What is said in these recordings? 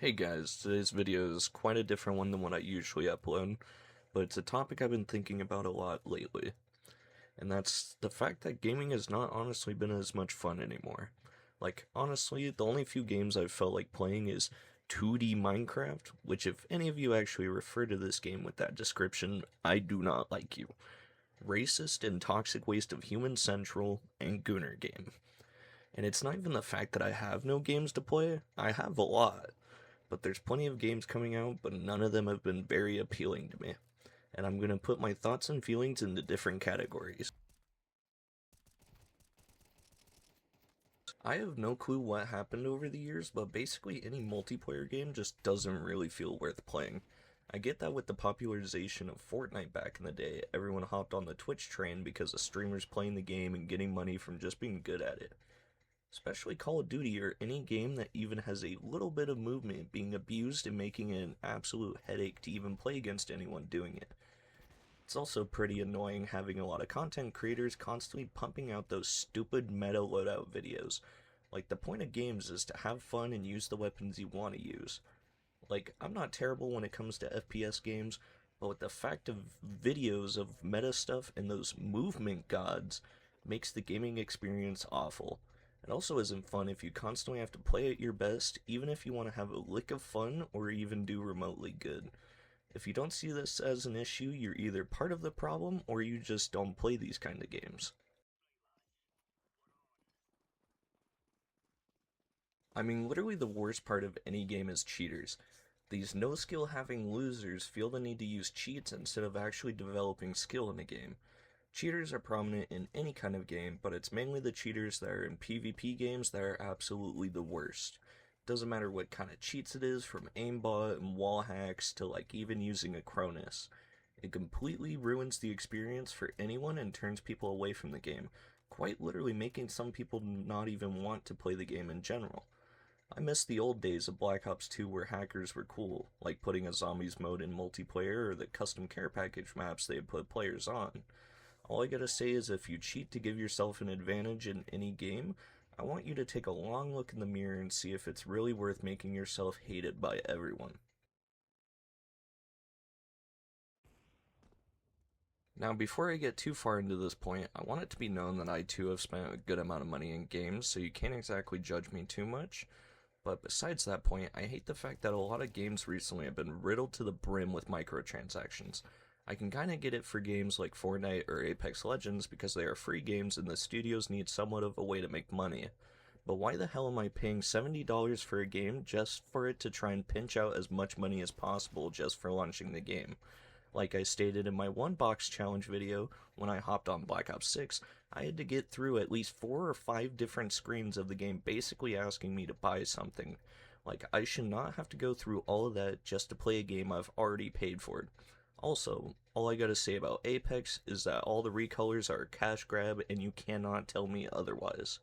Hey guys, today's video is quite a different one than what I usually upload, but it's a topic I've been thinking about a lot lately, and that's the fact that gaming has not honestly been as much fun anymore. Like, honestly, the only few games I've felt like playing is 2D Minecraft, which if any of you actually refer to this game with that description, I do not like you. Racist and toxic waste of human central, and Gooner game. And it's not even the fact that I have no games to play, I have a lot. But there's plenty of games coming out, but none of them have been very appealing to me. And I'm going to put my thoughts and feelings into different categories. I have no clue what happened over the years, but basically any multiplayer game just doesn't really feel worth playing. I get that with the popularization of Fortnite back in the day, everyone hopped on the Twitch train because of streamers playing the game and getting money from just being good at it. Especially Call of Duty or any game that even has a little bit of movement being abused and making it an absolute headache to even play against anyone doing it. It's also pretty annoying having a lot of content creators constantly pumping out those stupid meta loadout videos. Like, the point of games is to have fun and use the weapons you want to use. Like, I'm not terrible when it comes to FPS games, but with the fact of videos of meta stuff and those movement gods makes the gaming experience awful. It also isn't fun if you constantly have to play at your best, even if you want to have a lick of fun or even do remotely good. If you don't see this as an issue, you're either part of the problem or you just don't play these kind of games. I mean, literally the worst part of any game is cheaters. These no skill having losers feel the need to use cheats instead of actually developing skill in a game. Cheaters are prominent in any kind of game, but it's mainly the cheaters that are in PvP games that are absolutely the worst. Doesn't matter what kind of cheats it is, from aimbot and wall hacks to like even using a Cronus. It completely ruins the experience for anyone and turns people away from the game, quite literally making some people not even want to play the game in general. I miss the old days of Black Ops 2 where hackers were cool, like putting a zombies mode in multiplayer or the custom care package maps they put players on. All I gotta say is if you cheat to give yourself an advantage in any game, I want you to take a long look in the mirror and see if it's really worth making yourself hated by everyone. Now, before I get too far into this point, I want it to be known that I too have spent a good amount of money in games, so you can't exactly judge me too much. But besides that point, I hate the fact that a lot of games recently have been riddled to the brim with microtransactions. I can kinda get it for games like Fortnite or Apex Legends because they are free games and the studios need somewhat of a way to make money. But why the hell am I paying $70 for a game just for it to try and pinch out as much money as possible just for launching the game? Like I stated in my one box challenge video, when I hopped on Black Ops 6, I had to get through at least 4 or 5 different screens of the game basically asking me to buy something. Like, I should not have to go through all of that just to play a game I've already paid for. Also, all I gotta say about Apex is that all the recolors are a cash grab and you cannot tell me otherwise.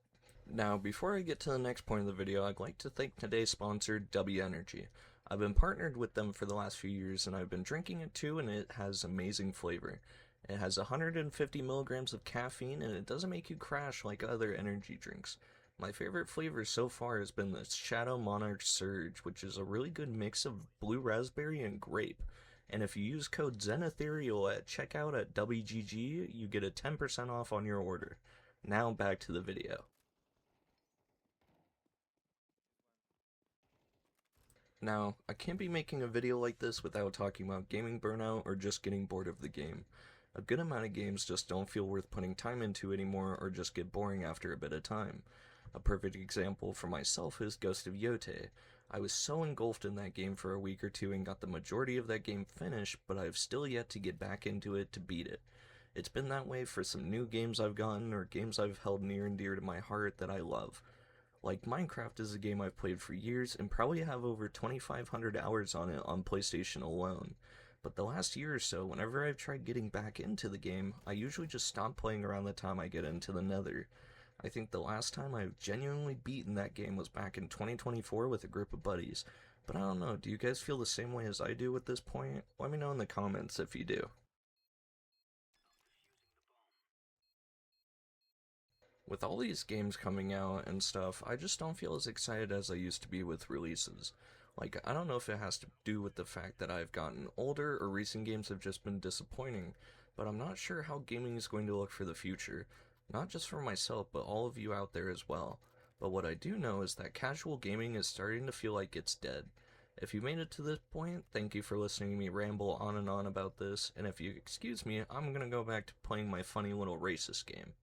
Now, before I get to the next point of the video, I'd like to thank today's sponsor, W Energy. I've been partnered with them for the last few years and I've been drinking it too, and it has amazing flavor. It has 150 milligrams of caffeine and it doesn't make you crash like other energy drinks. My favorite flavor so far has been the Shadow Monarch Surge, which is a really good mix of blue raspberry and grape. And if you use code ZENETHERIAL at checkout at WGG, you get a 10% off on your order. Now back to the video. Now, I can't be making a video like this without talking about gaming burnout or just getting bored of the game. A good amount of games just don't feel worth putting time into anymore or just get boring after a bit of time. A perfect example for myself is Ghost of Yote. I was so engulfed in that game for a week or two and got the majority of that game finished, but I've still yet to get back into it to beat it. It's been that way for some new games I've gotten or games I've held near and dear to my heart that I love. Like, Minecraft is a game I've played for years and probably have over 2,500 hours on it on PlayStation alone. But the last year or so, whenever I've tried getting back into the game, I usually just stop playing around the time I get into the Nether. I think the last time I've genuinely beaten that game was back in 2024 with a group of buddies. But I don't know, do you guys feel the same way as I do at this point? Let me know in the comments if you do. With all these games coming out and stuff, I just don't feel as excited as I used to be with releases. Like, I don't know if it has to do with the fact that I've gotten older or recent games have just been disappointing, but I'm not sure how gaming is going to look for the future. Not just for myself, but all of you out there as well. But what I do know is that casual gaming is starting to feel like it's dead. If you made it to this point, thank you for listening to me ramble on and on about this, and if you excuse me, I'm gonna go back to playing my funny little racist game.